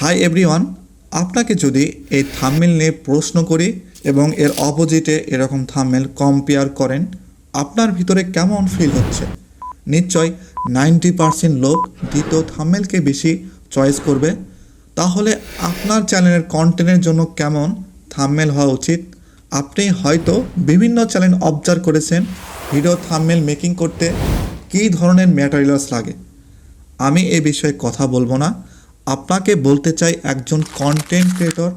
Hi everyone, আপনাকে যদি এই থাম্বনেল নিয়ে প্রশ্ন করি এবং এর অপোজিটে এরকম থাম্বনেল কম্পেয়ার করেন, আপনার ভিতরে কেমন ফিল হচ্ছে? নিশ্চয় 90% লোক দ্বিতীয় থাম্বনেলকে বেশি চয়েস করবে। তাহলে আপনার চ্যানেলের কন্টেন্টের জন্য কেমন থাম্বনেল হওয়া উচিত? আপনি হয়তো বিভিন্ন চ্যানেল অবজার্ভ করেছেন ভিডিও থাম্বনেল মেকিং করতে কী ধরনের ম্যাটেরিয়ালস লাগে। আমি এ বিষয়ে কথা বলবো না, আপনাকে বলতে চাই একজন কন্টেন্ট ক্রিয়েটর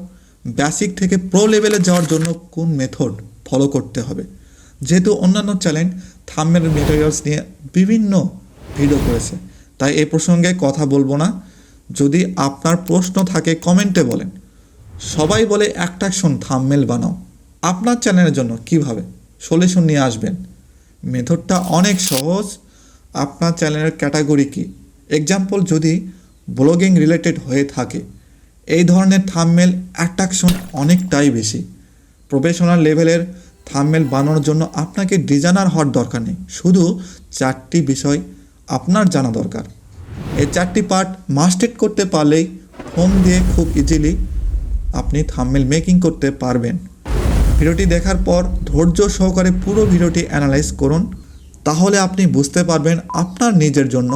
বেসিক থেকে প্রো লেভেলে যাওয়ার জন্য কোন মেথড ফলো করতে হবে। যেহেতু অন্যান্য চ্যানেল থাম্বনেল ম্যাটেরিয়ালস নিয়ে বিভিন্ন ভিডিও করেছে, তাই এই প্রসঙ্গে কথা বলবো না। যদি আপনার প্রশ্ন থাকে কমেন্টে বলেন। সবাই বলে অ্যাট্রাকশন থাম্বনেল বানাও, আপনার চ্যানেলের জন্য কিভাবে সলিউশন নিয়ে আসবেন? মেথডটা অনেক সহজ। আপনার চ্যানেলের ক্যাটাগরি কী? এক্সাম্পল, যদি ব্লগিং রিলেটেড হয়ে থাকে, এই ধরনের থাম্বনেল অ্যাট্রাকশন অনেকটাই বেশি। প্রফেশনাল লেভেলের থাম্বনেল বানানোর জন্য আপনাকে ডিজাইনার হওয়ার দরকার নেই, শুধু 4টি বিষয় আপনার জানা দরকার। এই 4টি পার্ট মাস্টার করতে পারলেই ফোন দিয়ে খুব ইজিলি আপনি থাম্বনেল মেকিং করতে পারবেন। ভিডিওটি দেখার পর ধৈর্য সহকারে পুরো ভিডিওটি অ্যানালাইজ করুন, তাহলে আপনি বুঝতে পারবেন আপনার নিজের জন্য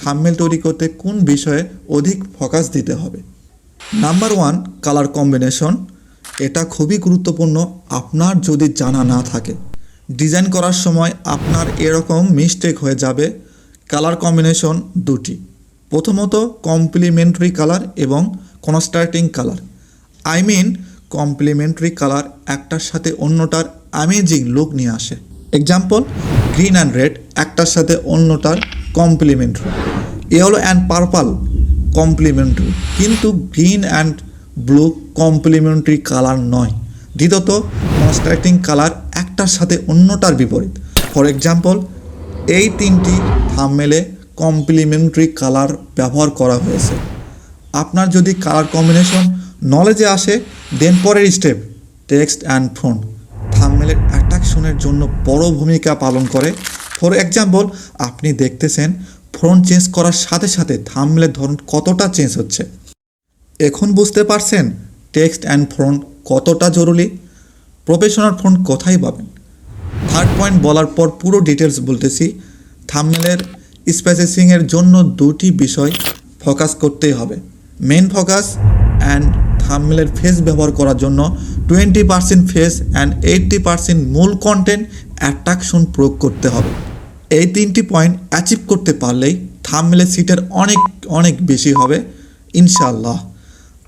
থাম্বনেল তৈরি করতে কোন বিষয়ে অধিক ফোকাস দিতে হবে। Number 1, colour combination. এটা খুবই গুরুত্বপূর্ণ। আপনার যদি জানা না থাকে, ডিজাইন করার সময় আপনার এরকম মিস্টেক হয়ে যাবে। কালার কম্বিনেশন 2টি, প্রথমত কমপ্লিমেন্টারি কালার এবং কনস্ট্রাস্টিং কালার। কমপ্লিমেন্টারি কালার একটার সাথে অন্যটার অ্যামেজিং লুক নিয়ে আসে। এক্সাম্পল, গ্রিন অ্যান্ড রেড একটার সাথে অন্যটার complementary. Yellow and purple complementary, কিন্তু green and blue complementary colour নয়। দ্বিতীয়ত কনস্ট্রাস্টিং কালার একটার সাথে অন্যটার বিপরীত। ফর এক্সাম্পল, এই 3টি থাম্বনেলে কমপ্লিমেন্টারি কালার ব্যবহার করা হয়েছে। আপনার যদি কালার কম্বিনেশন নলেজে আসে, দেন পরের স্টেপ টেক্সট অ্যান্ড ফন্ট থাম্বনেলের অ্যাট্রাকশনের জন্য বড় ভূমিকা পালন করে। ফর এক্সাম্পল, আপনি দেখতেছেন ফন্ট চেঞ্জ করার সাথে সাথে থাম্বনেলের ধরন কতটা চেঞ্জ হচ্ছে। এখন বুঝতে পারছেন টেক্সট অ্যান্ড ফন্ট কতটা জরুরি। প্রফেশনাল ফন্ট কোথায় পাবেন? থার্ড পয়েন্ট বলার পর পুরো ডিটেলস বলতেছি। থাম্বনেলের স্পেসিংয়ের জন্য 2টি বিষয় ফোকাস করতেই হবে। মেন ফোকাস অ্যান্ড থাম্বনেলের ফেস ব্যবহার করার জন্য 20% ফেস অ্যান্ড 80% মূল কন্টেন্ট অ্যাট্রাকশন প্রয়োগ করতে হবে। এই 3টি পয়েন্ট অ্যাচিভ করতে পারলেই থাম্বনেলের সিটের অনেক বেশি হবে ইনশাআল্লাহ।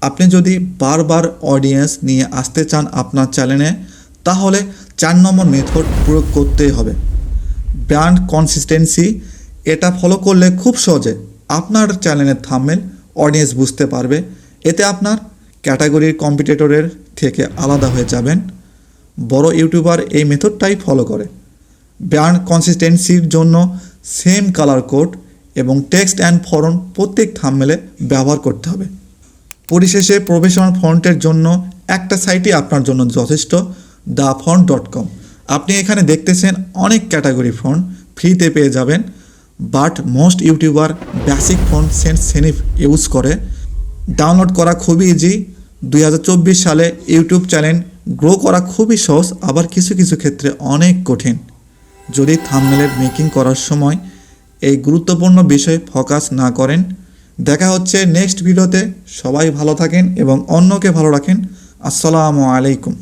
আপনি যদি বারবার অডিয়েন্স নিয়ে আসতে চান আপনার চ্যানেলে, তাহলে 4 নম্বর মেথড প্রয়োগ করতেই হবে, ব্র্যান্ড কনসিস্টেন্সি। এটা ফলো করলে খুব সহজে আপনার চ্যানেলের থাম্বনেল অডিয়েন্স বুঝতে পারবে। এতে আপনার ক্যাটাগরির কম্পিটিটরের থেকে আলাদা হয়ে যাবেন। বড় ইউটিউবার এই মেথডটাই ফলো করে। ব্র্যান্ড কনসিস্টেন্সির জন্য সেম কালার কোড এবং টেক্সট অ্যান্ড ফন্ট প্রত্যেক থাম্বনেলে ব্যবহার করতে হবে। পরিশেষে প্রফেশনাল ফন্টের জন্য একটা সাইটই আপনার জন্য যথেষ্ট, thefont.com। আপনি এখানে দেখতেছেন অনেক ক্যাটাগরি ফন্ট ফ্রিতে পেয়ে যাবেন, but most youtuber basic font সেনিফ ইউজ করে। ডাউনলোড করা খুবই ইজি। 2024 সালে ইউটিউব চ্যানেল গ্রো করা খুবই সহজ, আবার কিছু ক্ষেত্রে অনেক কঠিন। যদি থাম্বনেলের মেকিং করার সময় এই গুরুত্বপূর্ণ বিষয়ে ফোকাস না করেন। দেখা হচ্ছে নেক্সট ভিডিওতে। সবাই ভালো থাকেন এবং অন্যকে ভালো রাখেন। আসসালামু আলাইকুম।